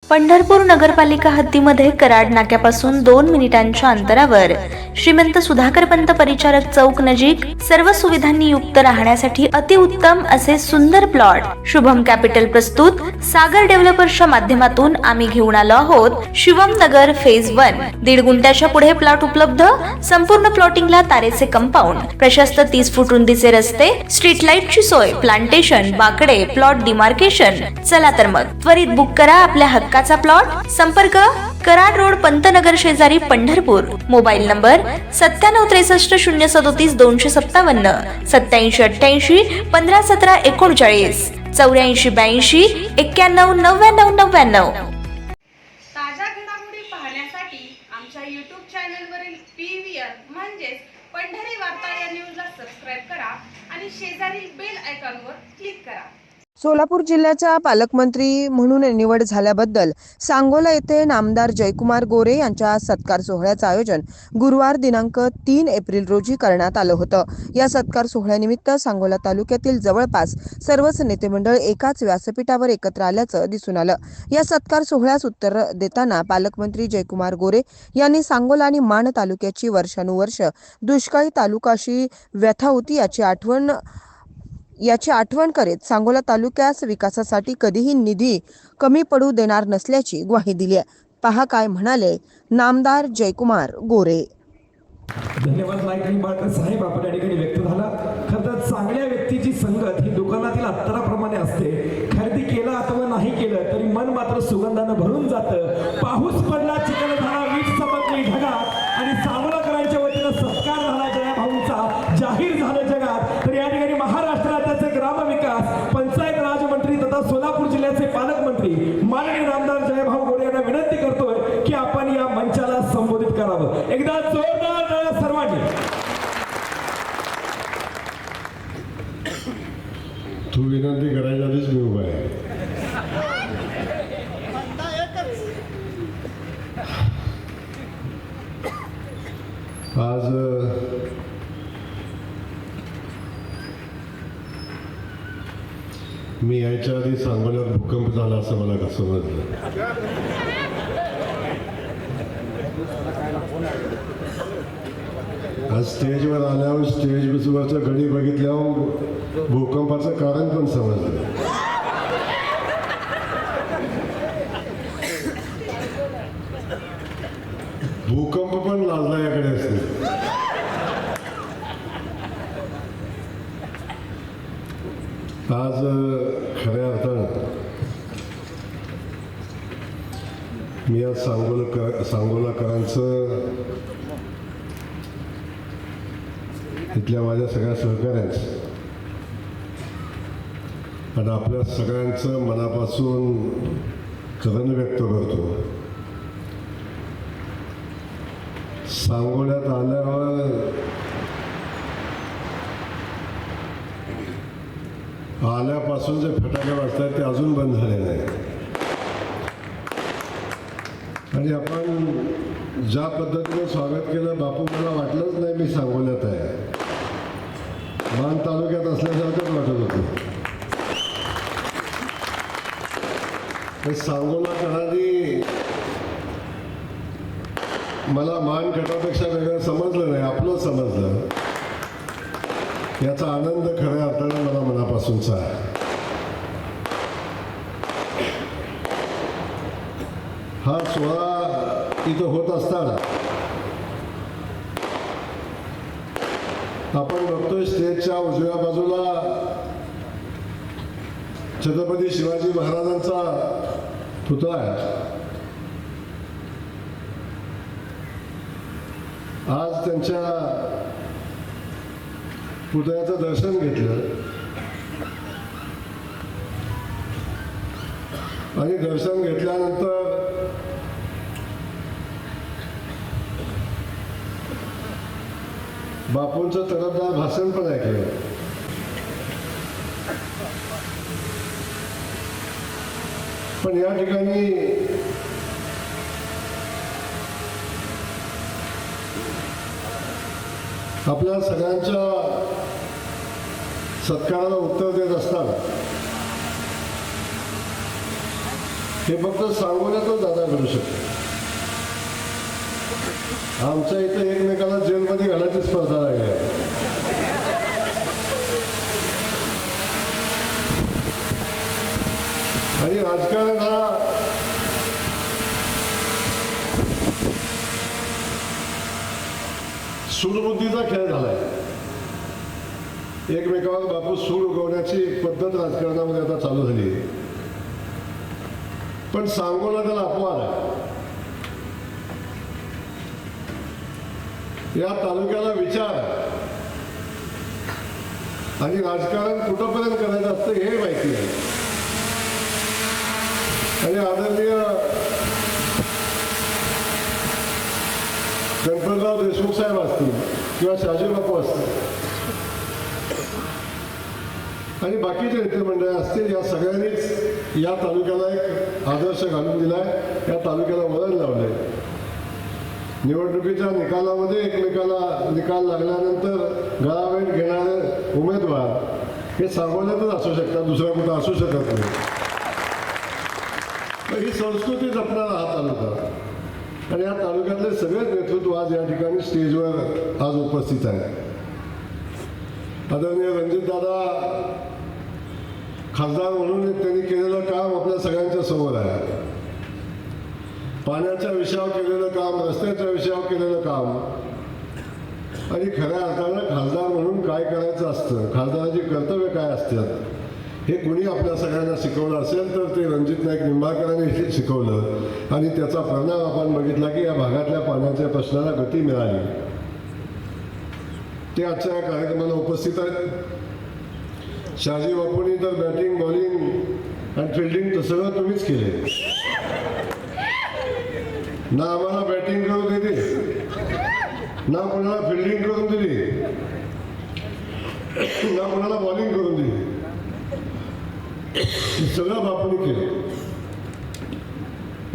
पंढरपूर नगरपालिका हद्दीमध्ये कराड नाक्यापासून 2 मिनिटांच्या अंतरावर श्रीमंत सुधाकर पंत परिचारक चौक नजीक सर्व सुविधांनी युक्त राहण्यासाठी अतिउत्तम असे सुंदर प्लॉट शुभम कॅपिटल प्रस्तुत सागर डेव्हलपर्सच्या माध्यमातून आम्ही घेऊन आलो आहोत शिवम नगर फेज 1 1.5 गुंठ्याच्या पुढे प्लॉट उपलब्ध। संपूर्ण प्लॉटिंगला तारेचे कंपाऊंड, प्रशस्त 30 फूट रुंदीचे रस्ते, स्ट्रीट लाईटची सोय, प्लांटेशन, बाकडे, प्लॉट डिमार्केशन। चला तर मग त्वरित बुक करा आपल्या हक्काचा प्लॉट। संपर्क कराड रोड पंतनगर शेजारी पंढरपूर। Mobile number 9763 037 257 8788 1517 39 84 82 91 99 99। ताज्या घडामोडी पाहण्यासाठी आमच्या YouTube चॅनलवरील PVR म्हणजेच पंढरी वार्ता या न्यूजला सबस्क्राइब करा आणि शेजारील बेल आयकॉनवर क्लिक करा। सोलापूर जिल्ह्याचा पालकमंत्री म्हणून निवड झाल्याबद्दल सांगोला येथे नामदार जयकुमार गोरे यांच्या सत्कार सोहळ्याचं आयोजन गुरुवार दिनांक 3 एप्रिल रोजी करण्यात आलं होतं। या सत्कार सोहळ्यानिमित्त सांगोला तालुक्यातील जवळपास सर्वच नेते मंडळ एकाच व्यासपीठावर एकत्र आल्याचं दिसून आलं। या सत्कार सोहळ्यास उत्तर देताना पालकमंत्री जयकुमार गोरे यांनी सांगोला आणि माण तालुक्याची वर्षानुवर्ष दुष्काळी तालुका अशी व्यथा होती याची आठवण करीत सांगोला तालुक्यास विकासासाठी कधीही निधी कमी पडू देणार नसल्याची ग्वाही दिली आहे। पहा काय म्हणाले नामदार जयकुमार गोरे। धन्यवाद नाईक निंबाळकर साहेब, आपण या ठिकाणी व्यक्त झाला। खरं तर चांगल्या व्यक्तीची संगत ही दुकानातील अत्तराप्रमाणे असते। खरेदी केला अथवा नाही केलं तरी मन मात्र सुगंधानं भरून जातं। पाऊस पडला, चिखल झाला, वीज चमकली ढगात आणि सांगोलाकरांच्या वतीनं सत्कार झाला जया भाऊंचा जाहीर झालं जगात। तर या ठिकाणी महाराष्ट्र राज्याचे ग्रामविकास पंचायत राज्यमंत्री तथा सोलापूर जिल्ह्याचे पालकमंत्री माननीय नामदार जयभाऊ गोरे यांना विनंती करतोय की आपण या मंचाला संबोधित करावं। एकदा जोरदार सर्वांनी। तू विनंती करायच्या आधीच मी उभा आहे। आज मी यायच्या आधी सांगोल्यात भूकंप झाला असं मला समजलं। आज स्टेजवर आल्यावर स्टेजवरचं घडी बघितल्यावर भूकंपाचं कारण पण समजलं। भूकंप पण लाजला याकडे असते। आज खऱ्या अर्थानं मी आज सांगोलाकरांचं इथल्या माझ्या सगळ्या सहकाऱ्यांचं आणि आपल्या सगळ्यांचं मनापासून कदन व्यक्त करतो। सांगोल्यात आल्यापासून जे फटाके वाजतात ते अजून बंद झाले नाही आणि आपण ज्या पद्धतीने स्वागत केलं बापू, मला वाटलंच नाही मी सांगोल्यात आहे। मान तालुक्यात असल्यासारखंच वाटत होतं। सांगोलाकरांनी मला मान गटापेक्षा वेगळं समजलं नाही, आपलं समजलं। याचा आनंद खऱ्या अर्थानं मला मनापासूनचा आहे। हा सोहळा इथं होत असताना आपण बघतोय स्टेजच्या उजव्या बाजूला छत्रपती शिवाजी महाराजांचा पुतळा आहे। आज त्यांच्या पुतळ्याचं दर्शन घेतलं आणि दर्शन घेतल्यानंतर बापूंचं तडफदार भाषण पण ऐकलं। पण या ठिकाणी आपल्या सगळ्यांच्या सत्काराला उत्तर देत असताना हे फक्त सांगोल्यातच दादा करू शकतो. आमच्या इथं एकमेकाला जेलमध्ये घालायची स्पर्धा लागली आहे. आणि राजकारण हा सूडबुद्धीचा खेळ झालाय. एकमेकावर बापू सूड उगवण्याची पद्धत राजकारणामध्ये आता चालू झाली आहे. पण सांगोला त्याला अपवाद आहे. या तालुक्याला विचार आणि राजकारण कुठंपर्यंत करायचं असतं हे माहिती आहे. आणि आदरणीय गणपतराव देशमुख साहेब असतील किंवा शहाजी बापू असतील आणि बाकीचे नेते मंडळी असतील, या सगळ्यांनीच या तालुक्याला एक आदर्श घालून दिलाय. या तालुक्याला वळण लावलंय. निवडणुकीच्या निकालामध्ये एकमेकाला निकाल लागल्यानंतर गळाभेट घेणारे उमेदवार हे सांगोल्यातच असू शकतात, दुसऱ्या कुठं असू शकत नाही. ही संस्कृती जपणारा हा तालुका आणि या तालुक्यातले सगळेच नेतृत्व आज या ठिकाणी स्टेजवर आज उपस्थित आहे. आदरणीय रणजितदादा खासदार म्हणून त्यांनी केलेलं काम आपल्या सगळ्यांच्या समोर आहे. पाण्याच्या विषयावर केलेलं काम, रस्त्याच्या विषयावर केलेलं काम आणि खऱ्या अर्थानं खासदार म्हणून काय करायचं असतं, खासदाराची कर्तव्य काय असतात हे कुणी आपल्या सगळ्यांना शिकवलं असेल तर ते रणजित नाईक निंबाळकरांनी शिकवलं आणि त्याचा परिणाम आपण बघितला की या भागातल्या पाण्याच्या प्रश्नाला गती मिळाली. ते आजच्या या कार्यक्रमाला उपस्थित आहेत. शहाजी बापूंनी तर बॅटिंग, बॉलिंग आणि फिल्डिंग तर सगळं तुम्हीच केले. ना आम्हाला बॅटिंग करू दिली, ना कोणाला फिल्डिंग करून दिली, ना कोणाला बॉलिंग करून दिली. सगळं बापूंनी केलं.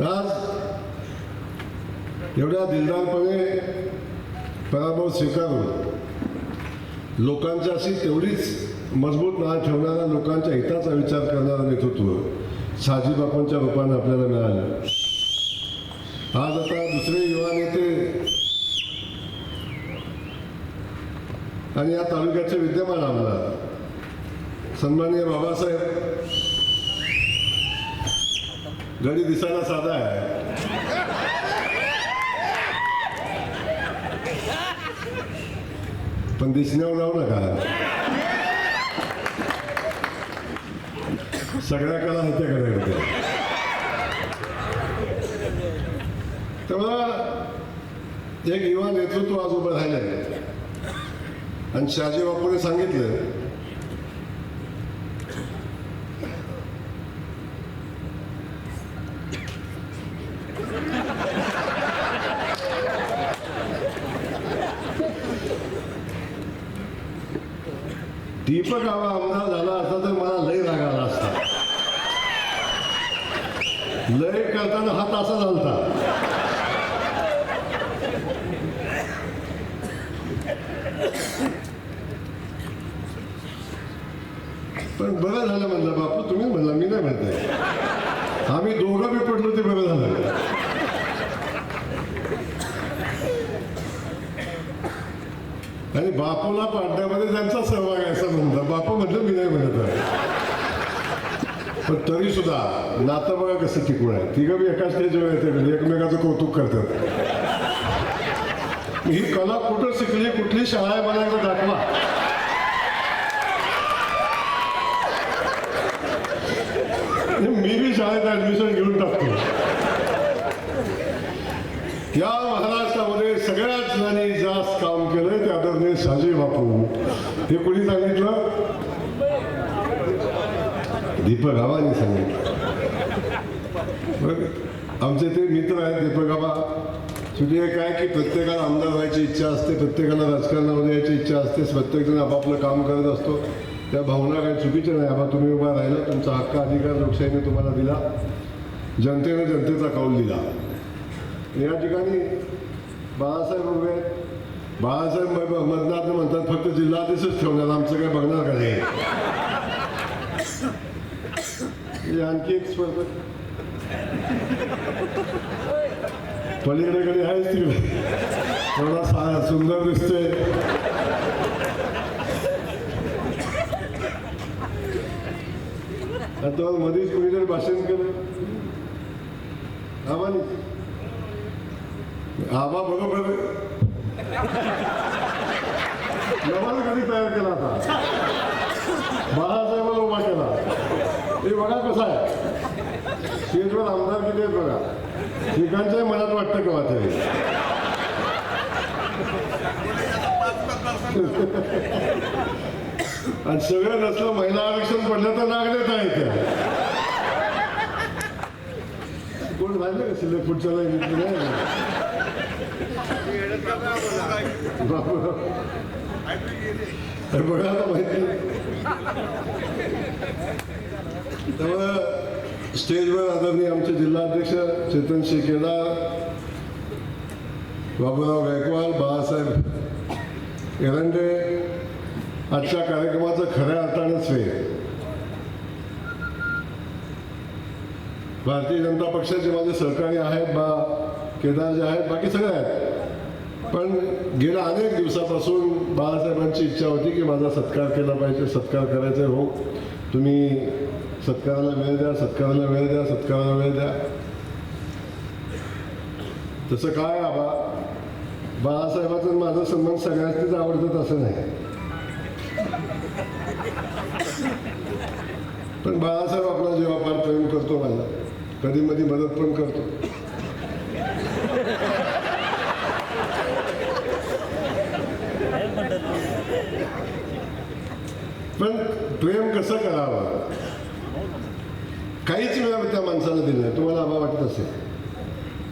आज एवढ्या दिलदारपणे पराभव स्वीकारून लोकांच्याशी तेवढीच मजबूत नाळ ठेवणारा, लोकांच्या हिताचा विचार करणारा नेतृत्व शहाजी बापूंच्या रूपाने आपल्याला मिळालं. आज आता दुसरे युवा नेते आणि या तालुक्याचे विद्यमान आमदार सन्माननीय बाबासाहेब, गडी दिसायला साधा आहे पण दिसण्यावर जाऊ नका. सगळ्या कला हत्या करायला होत्या. तेव्हा एक युवा नेतृत्व आज उभं राहिलंय आणि शहाजी बापूने सांगितलं दीपक आबा आमदार झाला असता तर मला लय राग आला असता. लय करताना हात असा झालता. पण बरं झालं म्हणलं बापू, तुम्ही म्हणला, मी नाही म्हणताय. आम्ही दोघं बी पडलो ते बरं झालं. आणि बापूला पाडण्यामध्ये त्यांचा सहभाग आहे असं म्हणतात. बापू म्हटलं मी नाही म्हणत. पण तरी सुद्धा नातं बघा कसं टिकून आहे. तिघं बी एका स्टेजवर येते, म्हणजे एकमेकाचं कौतुक करतात. ही कला कुठं शिकली, कुठली शाळा आहे मला एकदा दाखवा. मी बी शाळेत ऍडमिशन घेऊन टाकतो. या महाराष्ट्रामध्ये सगळ्यात जणांनी जास्त काम केलंय ते आदरणीय शहाजी बापू. हे कोणी सांगितलं? दीपक आबांनी सांगितलं. आमचे ते मित्र आहेत दीपक आबा. शेवटी एक आहे की प्रत्येकाला आमदार व्हायची इच्छा असते, प्रत्येकाला राजकारणामध्ये यायची इच्छा असते. प्रत्येकजण आपापलं काम करत असतो. त्या भावना काही चुकीच्या नाही. आबा तुम्ही उभा राहिला, तुमचा हक्क अधिकार लोकशाहीने तुम्हाला दिला, जनतेने जनतेचा कौल दिला. या ठिकाणी बाळासाहेब उभे आहेत. बाळासाहेब मतदार म्हणतात फक्त जिल्हाधीशच ठेवणार, आमचं काय बघणार का नाही. आणखी एक स्पर्धा पलीकडे कधी आहेच तिकडे एवढा सुंदर दिसतोय. आता मध्येच कुणीतरी भाषण केलं आबानी आबा बरोबर नवाला कधी तयार केला आता बाळासाहेबाला उभा केला. हे बघा कसं आहे स्टेजवर आमदार किती आहेत बघा. ठिकाणच्याही मनात वाटतं का तरी आणि सगळं नसलं महिला आरक्षण पडलं तर नागरिक आहे त्या कोण राहिलं का शिल्लक पुढच्या बघा आता माहिती. त्यामुळं स्टेजवर आदरणीय आमचे जिल्हाध्यक्ष चेतन शेकेदार, बाबूराव गायकवाड, बाळासाहेब एरंडे, आजच्या कार्यक्रमाचं खऱ्या अर्थानं श्रेय भारतीय जनता पक्षाचे माझे सहकारी आहेत, केदार जे आहेत, बाकी सगळे आहेत. पण गेल्या अनेक दिवसापासून बाळासाहेबांची इच्छा होती की माझा सत्कार केला पाहिजे, सत्कार करायचा. हो, तुम्ही सत्काराला वेळ द्या, सत्काराला वेळ द्या, सत्काराला वेळ द्या. तसं काय आबा बाळासाहेबांचं माझं संबंध सगळ्यांनीच आवडतात असं नाही. पण बाळासाहेब आपला जीवापार प्रेम करतो, मला कधी मधी मदत पण करतो. पण प्रेम कसं करावं काहीच वेळा त्या माणसाला दिलं नाही. तुम्हाला आबा वाटत असेल,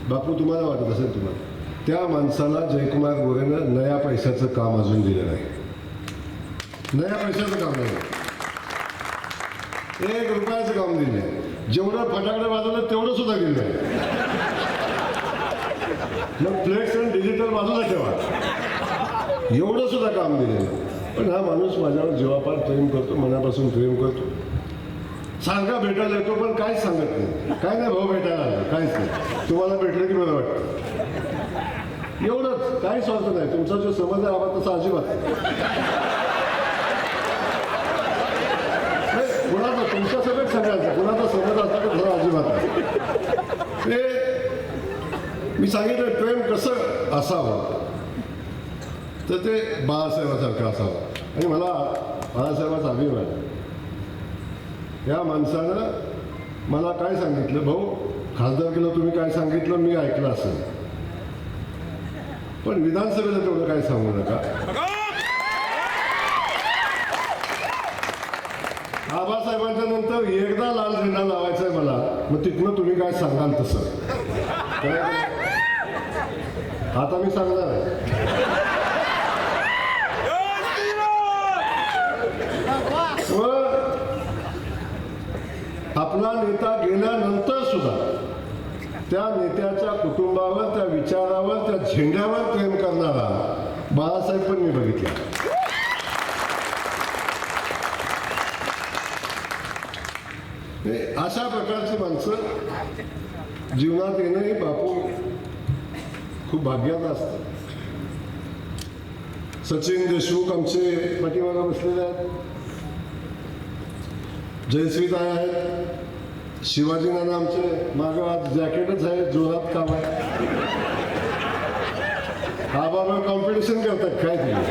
बापू तुम्हाला वाटत असेल, तुम्हाला त्या माणसाला जयकुमार गोरेनं नया पैशाचं काम अजून दिलं नाही. नया पैशाचं काम नाही, 1 रुपयाचं काम दिलं. जेवढं फटाकडे वाजवलं तेवढं सुद्धा दिलं नाही. मग फ्लेक्स आणि डिजिटल बाजूला ठेवा, एवढं सुद्धा काम दिलेलं. पण हा माणूस माझ्यावर जीवापार प्रेम करतो, मनापासून प्रेम करतो. सांगा भेटायला येतो पण काहीच सांगत नाही. काय नाही भाऊ भेटायला आला, काहीच नाही. तुम्हाला भेटलं की बरं वाटतं एवढंच, काही स्वार्थ नाही. तुमचा जो समज आहे आबा तसा अजिबात कुणाचा तुमच्या सगळं सांगायचं, कुणाचा समज असला तर खरं अजिबात नाही. ते मी सांगितलं प्रेम कसं असावं तर ते बाळासाहेबासारखं असावं. आणि मला बाळासाहेबाचा अभिमान आहे. या माणसानं मला काय सांगितलं, भाऊ खासदारकीला तुम्ही काय सांगितलं मी ऐकलं असेल, पण विधानसभेला तेवढं काय सांगू नका. आबासाहेबांच्या नंतर एकदा लाल झेंडा लावायचा आहे मला, मग तिथनं तुम्ही काय सांगाल तसं. आता मी सांगणार आहे. आपला नेता गेल्यानंतर सुद्धा त्या नेत्याच्या कुटुंबावर, त्या विचारावर, त्या झेंड्यावर प्रेम करणारा बाळासाहेब पण मी बघितला. अशा प्रकारची माणसं जीवनात येणं हे बापू खूप भाग्याचं असतं. सचिन देशमुख आमचे पाठीमागे बसलेले आहेत, जयश्रीताई आहेत, शिवाजी नाना आमचे मागं आज जॅकेटच आहे, जोरात काम आहे. आबा कॉम्पिटिशन करतात काय तुम्ही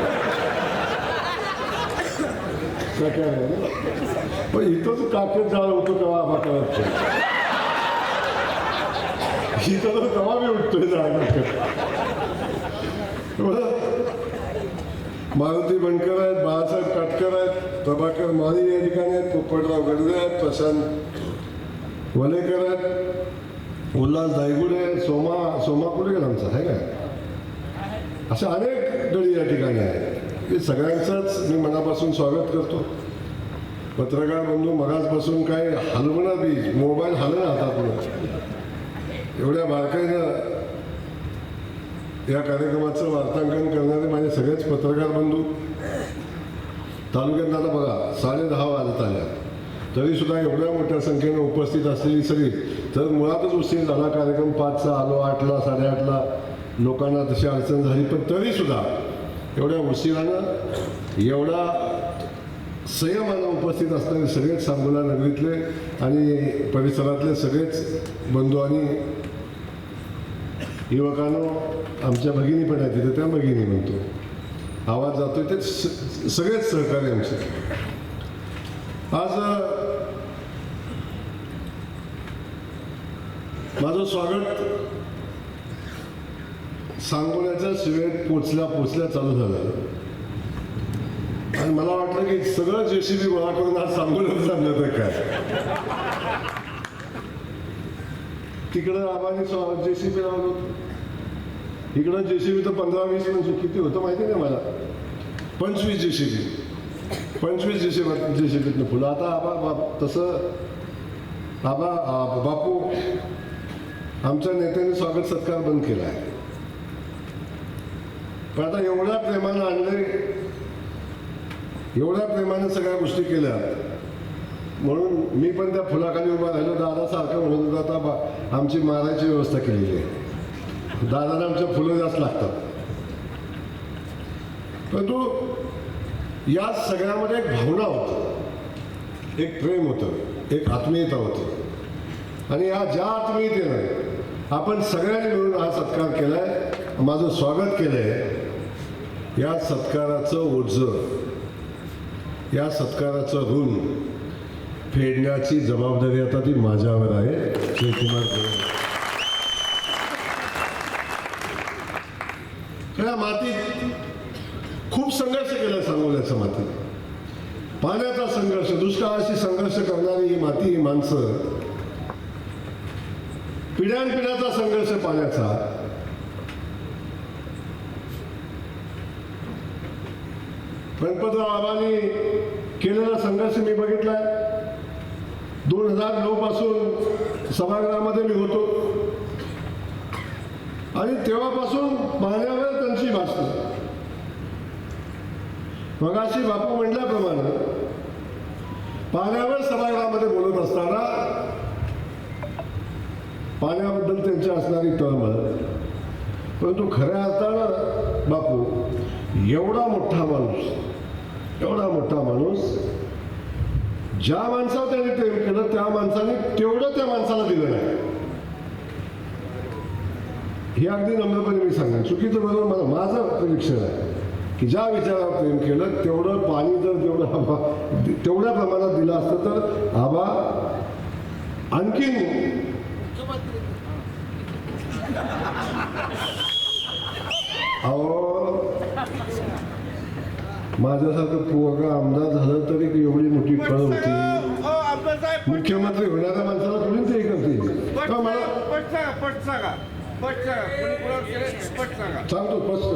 पण इथंच काकेत जाळ होतो तेव्हा आबा करत इथं तर तेव्हा मी उठतोय जाळ. मारुती बनकर आहेत, बाळासाहेब काटकर आहेत, प्रभाकर माळी या ठिकाणी आहेत, पोपटराव गडदे आहेत, प्रशांत वलेकर आहेत, उल्हास दायगुडे, सोमा कुठे गेला आमचा आहे काय, अशा अनेक गडी या ठिकाणी आहेत. हे सगळ्यांचंच मी मनापासून स्वागत करतो. पत्रकार बंधू मगाचपासून काय हलवणार बी मोबाईल हलवणार हातातून एवढ्या बारकाईनं या कार्यक्रमाचं वार्तांकन करणारे माझे सगळेच पत्रकार बंधू. तालुक्यात आता बघा 10:30 वाजत आल्या तरी सुद्धा एवढ्या मोठ्या संख्येनं उपस्थित असलेली सगळी तर मुळातच उशीर झाला. कार्यक्रम 5चा आलो, 8ला 8:30ला लोकांना तशी अडचण झाली. पण तरीसुद्धा एवढ्या उशिरानं एवढा संयमानं उपस्थित असणारे सगळेच सांगोला नगरीतले आणि परिसरातले सगळेच बंधू आणि युवकांनो, आमच्या भगिनी पण आहेत तिथे, त्या भगिनी म्हणतो आवाज जातोय ते सगळेच सहकारी आमचे. आज माझं स्वागत सांगोल्याच्या शिवेत पोचल्या चालू झालं आणि मला वाटलं की सगळं JCB गोळा करून आज सांगोल्यात चाललं तर काय. तिकडं आबानी JCB लावलं होतं, इकडं JCB तर 15-20 म्हणजे किती होतं माहिती नाही मला, 25 JCB फुलं. आता आबा तसं बापू आमच्या नेत्याने स्वागत सत्कार बंद केला आहे. पण आता एवढ्या प्रेमानं आणले, एवढ्या प्रेमानं सगळ्या गोष्टी केल्या म्हणून मी पण त्या फुलाखाली उभा राहिलो. दादा सारखं म्हणत होता आता आमची मारायची व्यवस्था केलेली आहे, दादाला आमच्या फुलं जास्त लागतात. परंतु या सगळ्यामध्ये एक भावना होती, एक प्रेम होतं, एक आत्मीयता होती. आणि या ज्या आत्मीयतेनं आपण सगळ्यांनी मिळून हा सत्कार केलाय, माझं स्वागत केलंय, या सत्काराचं ओझं, या सत्काराचं ऋण फेडण्याची जबाबदारी आता ती माझ्यावर आहे. जयकुमार गोरे, या मातीत खूप संघर्ष केला सांगोल्याच्या मातीत. पाण्याचा संघर्ष, दुष्काळाशी संघर्ष करणारी ही माती, ही माणसं, पिढ्यानपिढ्याचा संघर्ष पाण्याचा. गणपतराव आबांनी केलेला संघर्ष मी बघितलाय. 2009 पासून सभागृहामध्ये मी होतो आणि तेव्हापासून पाण्यावर त्यांची भाषणं. मगाशी बापू म्हटल्याप्रमाणे पाण्यावर सभागृहामध्ये बोलत असताना पाण्याबद्दल त्यांची असणारी तळमळ. परंतु खऱ्या अर्थानं बापू एवढा मोठा माणूस ज्या माणसावर त्यांनी प्रेम केलं त्या माणसाने तेवढं त्या माणसाला दिलं नाही. हे अगदी नम्रपणे मी सांगेन, चुकीचं बरोबर मला माझं परीक्षण आहे की ज्या विचारावर प्रेम केलं तेवढं पाणी जर तेवढ्या प्रमाणात दिलं असतं तर आबा आणखीन माझ्यासारखं पोरगा आमदार झालं तरी एवढी मोठी फळ होती. मुख्यमंत्री होणाऱ्या माणसाला कोणी ते करते. सांगतो स्पष्ट,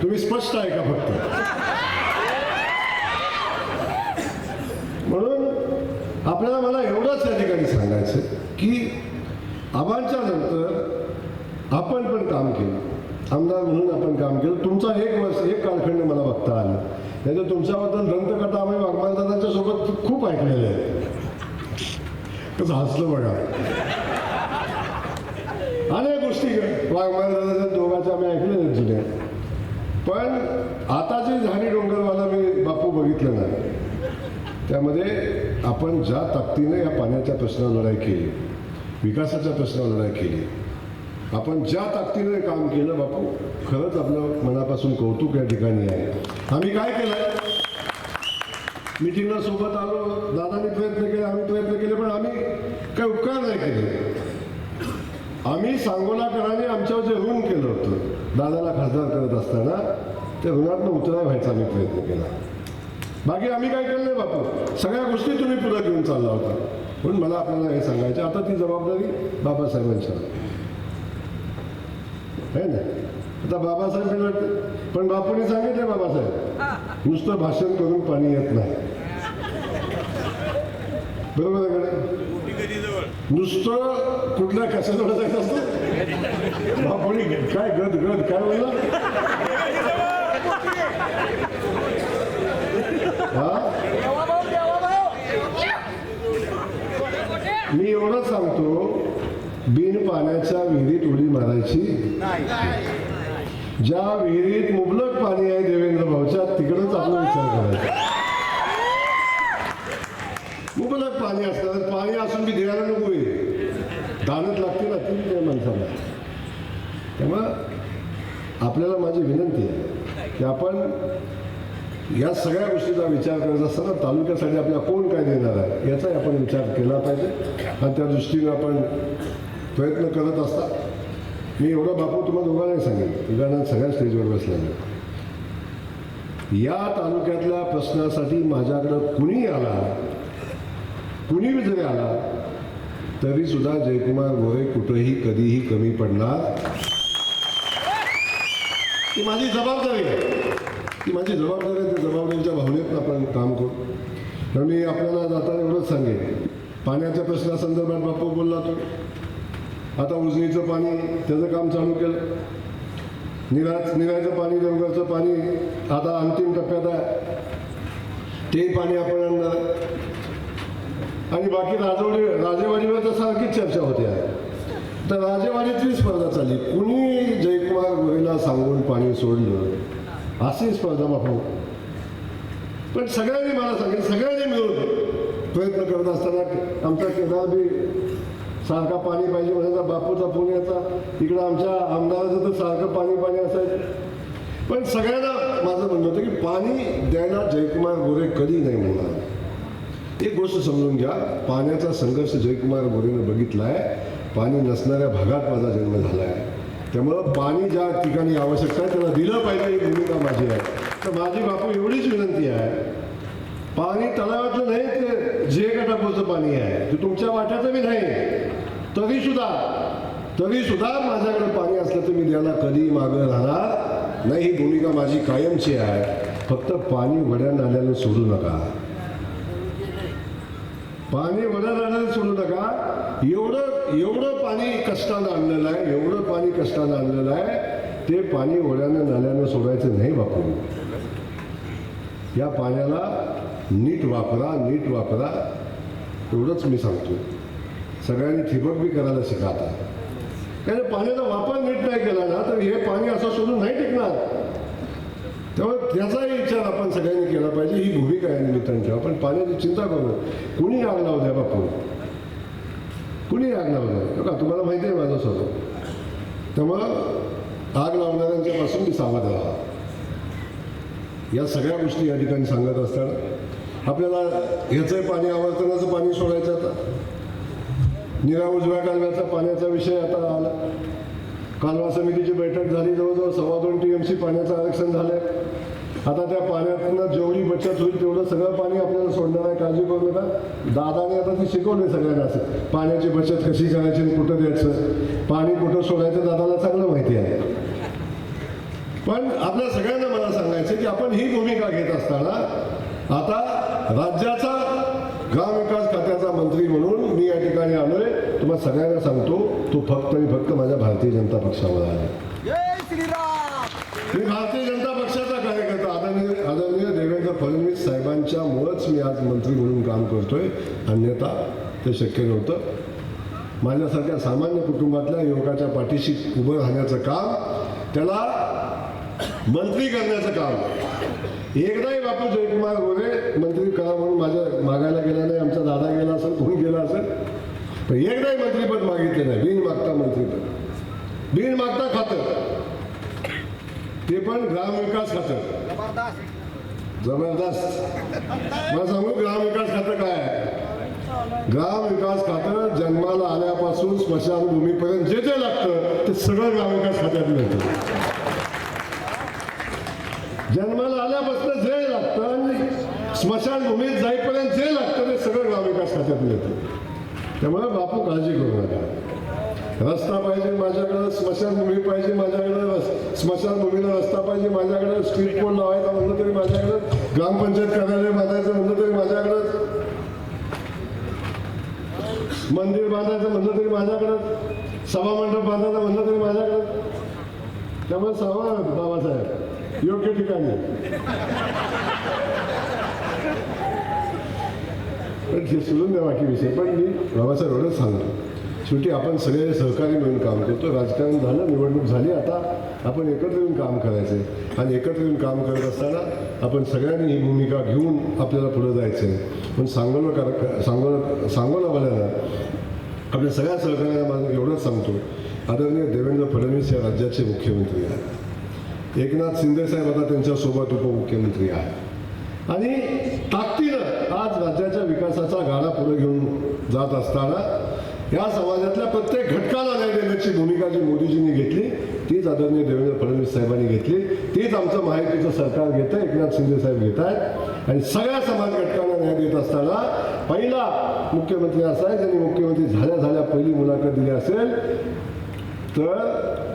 तुम्ही स्पष्ट आहे का फक्त. म्हणून आपल्याला मला एवढंच या ठिकाणी सांगायचं की आबांच्या नंतर आपण पण काम केलं, आमदार म्हणून आपण काम केलं. तुमचा 1 वर्ष 1 कालखंड मला बघता आलं. नाही तर तुमच्याबद्दल दंतकथा आम्ही वाघमारदादांच्या सोबत खूप ऐकलेले आहे. कसं हसलं बघा. अनेक गोष्टी वाघमारदादाच्या दोघांच्या आम्ही ऐकलेल्या जुन्या. पण आता जे झाडी डोंगरवाला मी बापू बघितलं ना, त्यामध्ये आपण ज्या ताकदीने या पाण्याच्या प्रश्नावर लढाई केली, विकासाच्या प्रश्नावर लढाई केली, आपण ज्या ताकदीने काम केलं बापू, खरंच आपलं मनापासून कौतुक या ठिकाणी आहे. आम्ही काय केलं, मिटिंगला सोबत आलो, दादांनी प्रयत्न केले, आम्ही प्रयत्न केले, पण आम्ही काही उपकार नाही केले. आम्ही सांगोलाकरांनी आमच्यावर जे ऋण केलं होतं दादाला खासदार करत असताना, त्या ऋणातनं उतरा व्हायचा आम्ही प्रयत्न केला. बाकी आम्ही काय केलं नाही बापू, सगळ्या गोष्टी तुम्ही पुढे घेऊन चालला होता. म्हणून मला आपल्याला हे सांगायचं, आता ती जबाबदारी बाबासाहेबांच्या आहे ना. आता बाबासाहेब वाटते, पण बापूंनी सांगितलं बाबासाहेब नुसतं भाषण करून पाणी येत नाही. बरोबर आहे का? नुसतं कुठल्या कशाजवळ जायचं असतं. बापूंनी काय गद गद काय बोलला, मी एवढंच सांगतो विहिरीत उडी मारायची ज्या विहिरीत मुबलक पाणी आहे देवेंद्र भाऊच्या तिकडंच आपला विचार करायचा. मुबलक पाणी असतं, पाणी असून बी द्यायला नको आहे, दानत लागते ना ती त्या माणसाला. त्यामुळं आपल्याला माझी विनंती आहे की आपण या सगळ्या गोष्टीचा विचार करत असताना तालुक्यासाठी आपल्याला कोण काय देणार आहे याचाही आपण विचार केला पाहिजे आणि त्या दृष्टीने आपण प्रयत्न करत असता. मी एवढं बापू तुम्हाला दोघांनाही सांगेन, दोघांना सगळ्या स्टेजवर बसलेलं, या तालुक्यातल्या प्रश्नासाठी माझ्याकडं कुणी आला, कुणी जरी आला तरी सुद्धा जयकुमार गोरे कुठेही कधीही कमी पडणार. ती माझी जबाबदारी आहे, ती माझी जबाबदारी आहे. त्या जबाबदारीच्या भावनेतून आपण काम करू. तर मी आपल्याला जाताना एवढंच सांगेन, पाण्याच्या प्रश्नासंदर्भात बापू बोलला तो, आता उजनीचं पाणी त्याचं काम चालू केलं, निरायचं पाणी, देवघरचं पाणी आता अंतिम टप्प्यात आहे, ते पाणी आपण आणणार. आणि बाकी राजेवाडीवर तर सारखीच चर्चा होते आहे. तर राजेवाडीतली स्पर्धा चालली, कुणी जयकुमार गोरेला सांगून पाणी सोडलं अशी स्पर्धा बापू. पण सगळ्यांनी मला सांगेल, सगळ्यांनी मिळून प्रयत्न करत असताना आमचा केदार बी सारखा पाणी पाहिजे म्हणायचा, बापूचा पुण्याचा, इकडं आमच्या आमदाराचं तर सारखं पाणी असायचं. पण सगळ्यांना माझं म्हणणं होतं की पाणी द्यायला जयकुमार गोरे कधी नाही म्हणणार. एक गोष्ट समजून घ्या, पाण्याचा संघर्ष जयकुमार गोरेनं बघितला आहे. पाणी नसणाऱ्या भागात माझा जन्म झाला आहे, त्यामुळं पाणी ज्या ठिकाणी आवश्यकता आहे त्याला दिलं पाहिजे ही भूमिका माझी आहे. तर माझी बापू एवढीच विनंती आहे, पाणी तलावातलं नाही, ते जे गटापूरचं पाणी आहे ते तुमच्या वाट्याचं बी नाही, तरी सुद्धा माझ्याकडे पाणी असलं तर मी द्यायला कधी मागं राहणार नाही. ही भूमिका माझी कायमची आहे. फक्त पाणी वड्या नाल्यानं सोडू नका, पाणी वड्या नाल्यानं सोडू नका. एवढं पाणी कष्टानं आणलेलं आहे, एवढं पाणी कष्टानं आणलेलं आहे, ते पाणी वड्यानं नाल्यानं सोडायचं नाही बापू. या पाण्याला नीट वापरा एवढंच मी सांगतो. सगळ्यांनी ठिबक बी करायला शिका आता, कारण पाण्याचा वापर नीट नाही केला ना तर हे पाणी असं सोडून नाही टिकणार. त्यामुळे त्याचाही विचार आपण सगळ्यांनी केला पाहिजे. ही भूमिका आहे निमित्ताने ठेवा. पण पाण्याची चिंता करू, कुणी आग लावू द्या बापू, कुणी आग लावू द्या. का तुम्हाला माहिती आहे माझं स्वतः, त्यामुळं आग लावणाऱ्यांच्यापासून मी सावध राहा. या सगळ्या गोष्टी या ठिकाणी सांगत असताना आपल्याला ह्याचं पाणी आवर्तनाचं पाणी सोडायचं. आता निरा उजव्या कालव्याचा पाण्याचा विषय आता आला. कालवा समितीची बैठक झाली, जवळजवळ 2.25 TMC पाण्याचं आरक्षण झालंय. आता त्या पाण्यातनं जेवढी बचत होईल तेवढं सगळं पाणी आपल्याला सोडणार आहे, काळजी करू नका. दादाने आता ते शिकवले सगळ्यांना, असं पाण्याची बचत कशी करायची आणि कुठं द्यायचं, पाणी कुठं सोडायचं दादाला चांगलं माहिती आहे. पण आपल्या सगळ्यांना मला सांगायचं की आपण ही भूमिका घेत असताना आता राज्याचा ग्रामविकास खात्याचा मंत्री म्हणून मी या ठिकाणी आलोय. तुम्हाला सगळ्यांना सांगतो, तो फक्त आणि फक्त माझ्या भारतीय जनता पक्षावर आहे. मी भारतीय जनता पक्षाचा कार्यकर्ता, आदरणीय देवेंद्र फडणवीस साहेबांच्यामुळंच मी आज मंत्री म्हणून काम करतोय, अन्यथा ते शक्य नव्हतं. माझ्यासारख्या सामान्य कुटुंबातल्या युवकाच्या पाठीशी उभं राहण्याचं काम, त्याला मंत्री करण्याचं काम. एकदाही बापू जयकुमार गोरे मंत्री करा म्हणून माझ्या मागायला गेला नाही. आमचा दादा गेला असेल, कोण गेला असेल, पण एकदाही मंत्रीपद मागितले नाही. बिन मागता मंत्रीपद, बिन मागता खातं, ते पण ग्रामविकास खातं. जबरदस्त. मला सांगू ग्रामविकास खातं काय आहे? ग्रामविकास खातं जन्माला आल्यापासून स्मशानभूमीपर्यंत जे जे लागतं ते सगळं ग्रामविकास खात्यात मिळतं. जन्माला आल्यापासून जे लागतं आणि स्मशानभूमीत जाईपर्यंत जे लागतं ते सगळं ग्रामविकास खात्यात मिळतं. त्यामुळे बापू काळजी करू नका. रस्ता पाहिजे माझ्याकडं, स्मशानभूमी पाहिजे माझ्याकडं, स्मशानभूमीला रस्ता पाहिजे माझ्याकडं, स्ट्रीट पोल लावायचा म्हणलं तरी माझ्याकडं, ग्रामपंचायत कार्यालय बांधायचं म्हणलं तरी माझ्याकडं, मंदिर बांधायचं म्हणलं तरी माझ्याकडं, सभामंडप बांधायचं म्हणलं तरी माझ्याकडं. त्यामुळे सांगा बाबासाहेब योग्य ठिकाणी. पण हे सोडून द्या बाकी विषय. पण मी बाबासाहेब एवढंच सांगतो, शेवटी आपण सगळे सहकारी मिळून काम करतो. राजकारण झालं, निवडणूक झाली, आता आपण एकत्र येऊन काम करायचं आहे आणि एकत्र येऊन काम करत असताना आपण सगळ्यांनी ही भूमिका घेऊन आपल्याला पुढे जायचं आहे. पण सांगोलावाल्याला आपल्या सगळ्या सहकार्याला माझं एवढंच सांगतो, आदरणीय देवेंद्र फडणवीस या राज्याचे मुख्यमंत्री आहेत. एकनाथ शिंदे साहेब आता त्यांच्यासोबत उपमुख्यमंत्री आहेत आणि ताकदीनं आज राज्याच्या विकासाचा गाडा पुढे घेऊन जात असताना या समाजातल्या प्रत्येक घटकाला न्याय देण्याची भूमिका जी मोदीजींनी घेतली तीच आदरणीय देवेंद्र फडणवीस साहेबांनी घेतली, तीच आमचं महायुतीचं सरकार घेतं, एकनाथ शिंदे साहेब घेत आहेत. आणि सगळ्या समाज घटकांना न्याय देत असताना पहिला मुख्यमंत्री असा आहे ज्यांनी मुख्यमंत्री झाल्या पहिली मुलाखत दिली असेल तर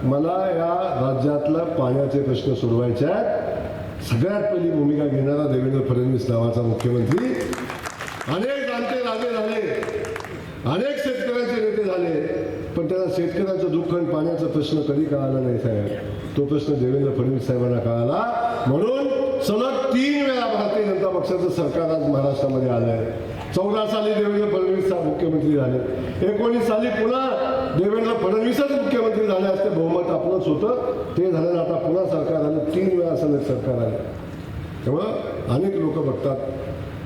मला या राज्यातला पाण्याचे प्रश्न सोडवायचे आहेत. सगळ्यात पहिली भूमिका घेणारा देवेंद्र फडणवीस नावाचा मुख्यमंत्री. अनेक जाणते राजे झाले, अनेक शेतकऱ्यांचे नेते झाले, पण त्यांना शेतकऱ्यांचं दुःख आणि पाण्याचा प्रश्न कधी कळाला नाही साहेब. तो प्रश्न देवेंद्र फडणवीस साहेबांना कळाला, म्हणून सलग 3 वेळा भारतीय जनता पक्षाचं सरकार आज महाराष्ट्रामध्ये आलं आहे. 14 साली देवेंद्र फडणवीस साहेब मुख्यमंत्री झाले, 19 साली पुन्हा देवेंद्र फडणवीसच मुख्यमंत्री झाले असते, बहुमत आपलंच होतं, ते झालं. आता पुन्हा सरकार आलं, 3 वेळा सलग सरकार आलं. तेव्हा अनेक लोक बघतात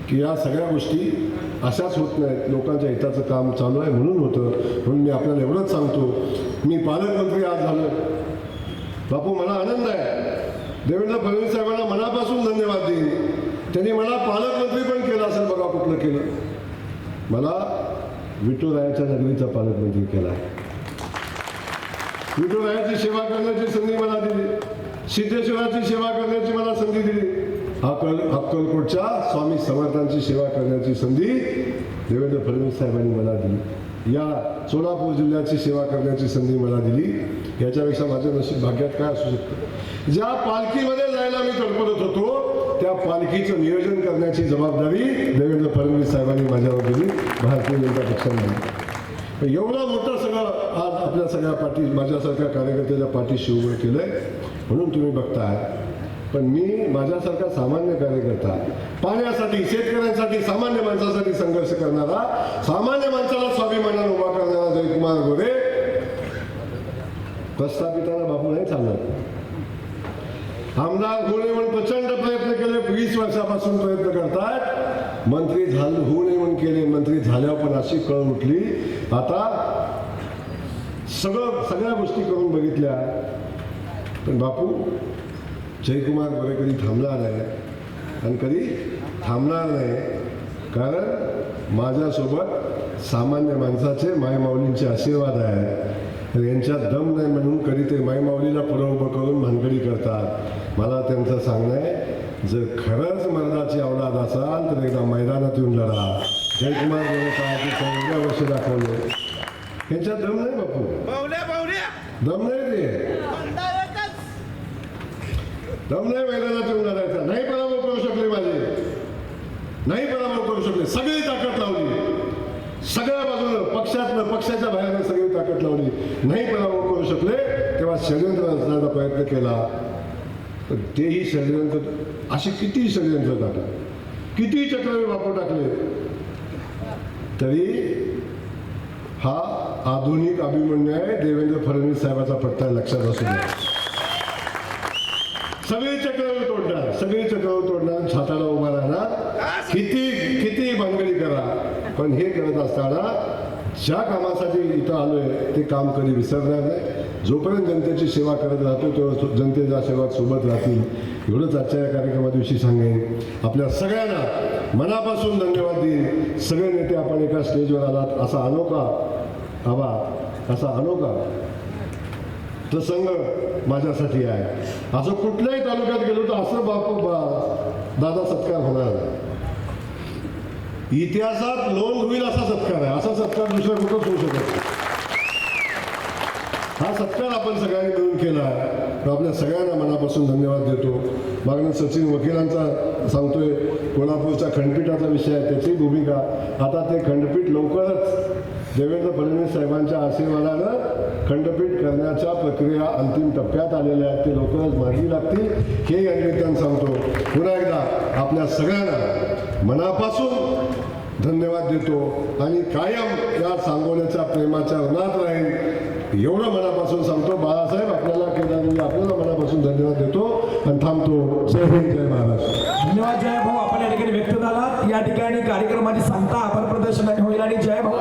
की या सगळ्या गोष्टी अशाच होत नाहीत, लोकांच्या हिताचं काम चालू आहे म्हणून होतं. म्हणून मी आपल्याला एवढंच सांगतो, मी पालकमंत्री आज झालो बापू, मला आनंद आहे. देवेंद्र फडणवीस साहेबांना मनापासून धन्यवाद देईन. त्यांनी मला पालकमंत्री पण केलं असेल, बघा कुठलं केलं, मला विठुरायाच्या नगरीचा पालकमंत्री केला. विठुरायाची सेवा करण्याची संधी मला दिली, सिद्धेश्वराची सेवा करण्याची मला संधी दिली, अक्कलकोटच्या स्वामी समर्थांची सेवा करण्याची संधी देवेंद्र फडणवीस साहेबांनी मला दिली, या सोलापूर जिल्ह्याची सेवा करण्याची संधी मला दिली. याच्यापेक्षा माझ्या नशीब भाग्यात काय असू शकतं. ज्या पालखीमध्ये जायला मी तडपडत होतो त्या पालखीचं नियोजन करण्याची जबाबदारी देवेंद्र फडणवीस साहेबांनी माझ्यावर दिली, भारतीय जनता पक्षाने दिली. एवढं मोठं सगळं आज आपल्या सगळ्या पाठी, माझ्यासारख्या कार्यकर्त्याच्या पाठीशी उभं केलंय म्हणून तुम्ही बघताय. पण मी माझ्यासारखा सामान्य कार्यकर्ता, पाण्यासाठी, शेतकऱ्यांसाठी, सामान्य माणसासाठी संघर्ष करणारा, सामान्य माणसाला स्वाभिमानानं उभा करणारा जयकुमार गोरे प्रस्थापिताला बापू नाही चालत. आमदार होऊ नये म्हणून प्रचंड प्रयत्न केले, 20 वर्षापासून प्रयत्न करतात. मंत्री होऊ नये म्हणून केले, मंत्री झाल्यावर पण अशी कळ उठली. आता सगळ्या गोष्टी करून बघितल्या, पण बापू जयकुमार गोरे कधी थांबला नाही आणि कधी थांबणार नाही. कारण माझ्यासोबत सामान्य माणसाचे, मायमाऊलींचे आशीर्वाद आहे. यांच्यात दम नाही म्हणून कधी ते मायमाऊलीला पुढं उभं करून भानगडी करतात. मला त्यांचं सांगणं आहे, जर खरंच मर्दाची औलाद असाल तर एकदा मैदानात येऊन लढा. जयकुमार गोरे काय एवढ्या वर्ष दाखवले, यांच्यात दम नाही बापू, दम नाही, ते दम नाही मैदानात येऊन लढायचा. नाही पराभव करू शकले माझे, नाही पराभव करू शकले. सगळी ताकद लावली, सगळ्या बाजूनं, पक्षातनं, पक्षाच्या बाहेरनं सगळी ताकद लावली, नाही पराभव करू शकले. तेव्हा षडयंत्र रचण्याचा प्रयत्न केला, पण तेही षडयंत्र, अशी किती षडयंत्र टाकले, किती चक्रव्यूह वापरून टाकले, तरी हा आधुनिक अभिमन्यू आहे. देवेंद्र फडणवीस साहेबाचा पट्टा लक्षात असू द्या. सगळे चक्रव्यूह तोडणार, सगळे चक्रव्यूह तोडणार, छाताला उभा राहणार, किती भानगडी करा. पण हे करत असताना ज्या कामासाठी इथं आलोय ते काम कधी विसरणार नाही. जोपर्यंत जनतेची सेवा करत राहतो तेव्हा जनतेच्या सेवा सोबत राहतील. एवढंच आजच्या या कार्यक्रमादिवशी सांगेन. आपल्या सगळ्यांना मनापासून धन्यवाद देईन. सगळे नेते आपण एका स्टेजवर आलात, असा अनोखा प्रसंग माझ्यासाठी आहे. असं कुठल्याही तालुक्यात गेलो तर असं दादा सत्कार होणार नाही. इतिहासात नोंद होईल असा सत्कार आहे. असा सत्कार दुसऱ्या कुठंच होऊ शकत नाही. हा सत्कार आपण सगळ्यांनी मिळून केला आहे. आपल्या सगळ्यांना मनापासून धन्यवाद देतो. मागणं सचिन वकिलांचा सांगतोय, कोल्हापूरच्या खंडपीठाचा विषय आहे, त्याची भूमिका. आता ते खंडपीठ लवकरच देवेंद्र फडणवीस साहेबांच्या आशीर्वादानं खंडपीठ करण्याच्या प्रक्रिया अंतिम टप्प्यात आलेल्या आहेत. ते लवकरच मार्गी लागतील हे या निमित्तानं सांगतो. पुन्हा एकदा आपल्या सगळ्यांना मनापासून धन्यवाद देतो आणि कायम या सांगोल्याच्या प्रेमाच्या रणात राहील एवढं मनापासून सांगतो. बाळासाहेब आपल्याला केदारजी आपल्याला मनापासून धन्यवाद देतो आणि थांबतो. जय हिंद, जय महाराष्ट्र. धन्यवाद जय भाऊ, आपण या ठिकाणी व्यक्त झाला. या ठिकाणी कार्यक्रमाची सांगता आभार प्रदर्शनाने होईल आणि जय भाऊ